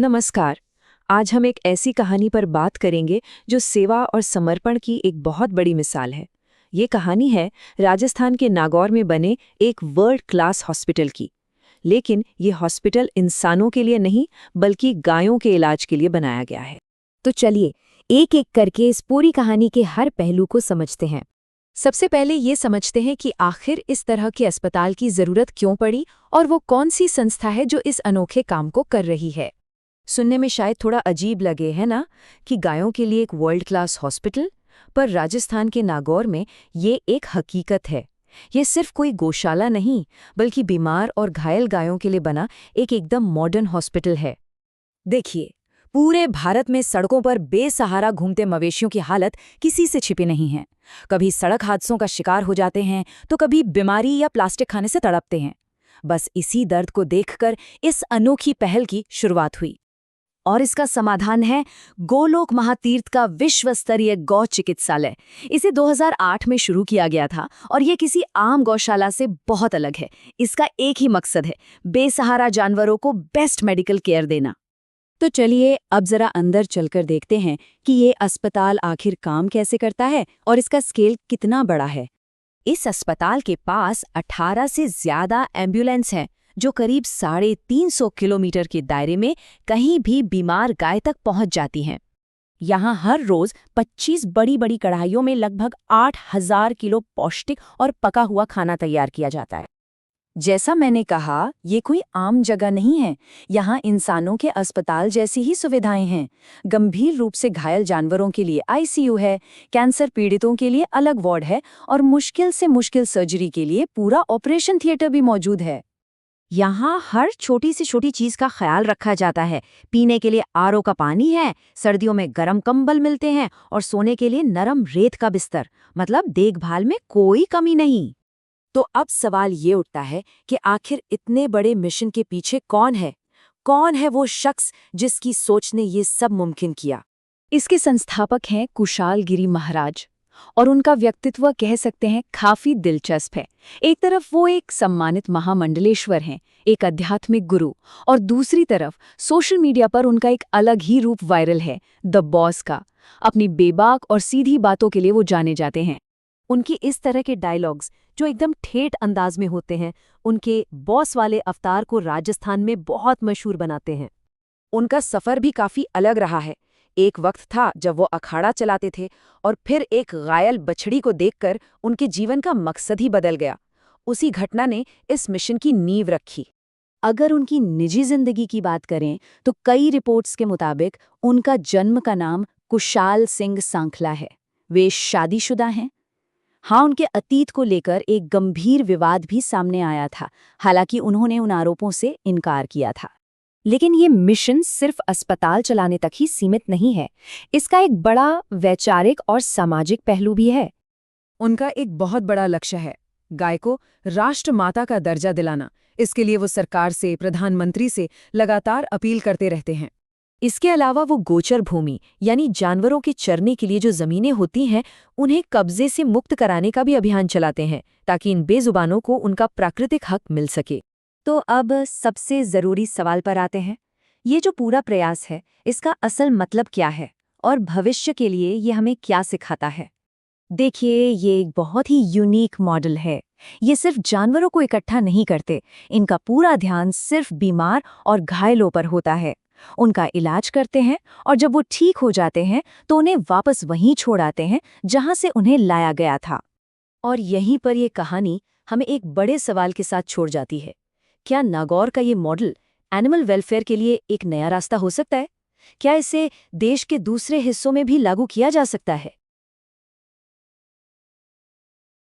नमस्कार। आज हम एक ऐसी कहानी पर बात करेंगे जो सेवा और समर्पण की एक बहुत बड़ी मिसाल है। ये कहानी है राजस्थान के नागौर में बने एक वर्ल्ड क्लास हॉस्पिटल की। लेकिन ये हॉस्पिटल इंसानों के लिए नहीं, बल्कि गायों के इलाज के लिए बनाया गया है। तो चलिए एक एक करके इस पूरी कहानी के हर पहलू को समझते हैं। सबसे पहले ये समझते हैं कि आखिर इस तरह के अस्पताल की जरूरत क्यों पड़ी और वो कौन सी संस्था है जो इस अनोखे काम को कर रही है। सुनने में शायद थोड़ा अजीब लगे, है ना, कि गायों के लिए एक वर्ल्ड क्लास हॉस्पिटल, पर राजस्थान के नागौर में ये एक हकीकत है। ये सिर्फ कोई गौशाला नहीं, बल्कि बीमार और घायल गायों के लिए बना एक एकदम मॉडर्न हॉस्पिटल है। देखिए, पूरे भारत में सड़कों पर बेसहारा घूमते मवेशियों की हालत किसी से छिपी नहीं है। कभी सड़क हादसों का शिकार हो जाते हैं, तो कभी बीमारी या प्लास्टिक खाने से तड़पते हैं। बस इसी दर्द को देखकर इस अनोखी पहल की शुरुआत हुई। और इसका समाधान है गोलोक महातीर्थ का विश्व स्तरीय गौ चिकित्सालय। इसे 2008 में शुरू किया गया था और ये किसी आम गौशाला से बहुत अलग है। इसका एक ही मकसद है, बेसहारा जानवरों को बेस्ट मेडिकल केयर देना। तो चलिए अब जरा अंदर चलकर देखते हैं कि ये अस्पताल आखिर काम कैसे करता है और इसका स्केल कितना बड़ा है। इस अस्पताल के पास 18 से ज्यादा एम्बुलेंस हैं, जो करीब 350 किलोमीटर के दायरे में कहीं भी बीमार गाय तक पहुंच जाती हैं। यहाँ हर रोज 25 बड़ी बड़ी कढ़ाइयों में लगभग 8,000 किलो पौष्टिक और पका हुआ खाना तैयार किया जाता है। जैसा मैंने कहा, ये कोई आम जगह नहीं है। यहाँ इंसानों के अस्पताल जैसी ही सुविधाएं हैं। गंभीर रूप से घायल जानवरों के लिए आईसीयू है, कैंसर पीड़ितों के लिए अलग वार्ड है और मुश्किल से मुश्किल सर्जरी के लिए पूरा ऑपरेशन थिएटर भी मौजूद है। यहाँ हर छोटी से छोटी चीज का ख्याल रखा जाता है। पीने के लिए आरओ का पानी है, सर्दियों में गर्म कंबल मिलते हैं और सोने के लिए नरम रेत का बिस्तर। मतलब देखभाल में कोई कमी नहीं। तो अब सवाल ये उठता है कि आखिर इतने बड़े मिशन के पीछे कौन है? कौन है वो शख्स जिसकी सोच ने ये सब मुमकिन किया? इसके संस्थापक हैं कुशाल गिरी महाराज, और उनका व्यक्तित्व कह सकते हैं काफी दिलचस्प है। एक तरफ वो एक सम्मानित महामंडलेश्वर हैं, एक आध्यात्मिक गुरु, और दूसरी तरफ सोशल मीडिया पर उनका एक अलग ही रूप वायरल है, द बॉस का। अपनी बेबाक और सीधी बातों के लिए वो जाने जाते हैं। उनकी इस तरह के डायलॉग्स जो एकदम ठेठ अंदाज में होते हैं, उनके बॉस वाले अवतार को राजस्थान में बहुत मशहूर बनाते हैं। उनका सफर भी काफी अलग रहा है। एक वक्त था जब वो अखाड़ा चलाते थे और फिर एक घायल बछड़ी को देखकर उनके जीवन का मकसद ही बदल गया। उसी घटना ने इस मिशन की नींव रखी। अगर उनकी निजी जिंदगी की बात करें तो कई रिपोर्ट्स के मुताबिक उनका जन्म का नाम कुशाल सिंह सांखला है। वे शादीशुदा हैं। हाँ, उनके अतीत को लेकर एक गंभीर विवाद भी सामने आया था, हालांकि उन्होंने उन आरोपों से इनकार किया था। लेकिन ये मिशन सिर्फ अस्पताल चलाने तक ही सीमित नहीं है। इसका एक बड़ा वैचारिक और सामाजिक पहलू भी है। उनका एक बहुत बड़ा लक्ष्य है गाय को राष्ट्रमाता का दर्जा दिलाना। इसके लिए वो सरकार से, प्रधानमंत्री से लगातार अपील करते रहते हैं। इसके अलावा वो गोचर भूमि यानी जानवरों के चरने के लिए जो जमीनें होती हैं, उन्हें कब्जे से मुक्त कराने का भी अभियान चलाते हैं, ताकि इन बेजुबानों को उनका प्राकृतिक हक मिल सके। तो अब सबसे जरूरी सवाल पर आते हैं। ये जो पूरा प्रयास है, इसका असल मतलब क्या है और भविष्य के लिए ये हमें क्या सिखाता है? देखिए, ये एक बहुत ही यूनिक मॉडल है। ये सिर्फ जानवरों को इकट्ठा नहीं करते, इनका पूरा ध्यान सिर्फ बीमार और घायलों पर होता है। उनका इलाज करते हैं और जब वो ठीक हो जाते हैं तो उन्हें वापस वहीं छोड़ आते हैं जहां से उन्हें लाया गया था। और यहीं पर ये कहानी हमें एक बड़े सवाल के साथ छोड़ जाती है। क्या नागौर का ये मॉडल एनिमल वेलफेयर के लिए एक नया रास्ता हो सकता है? क्या इसे देश के दूसरे हिस्सों में भी लागू किया जा सकता है?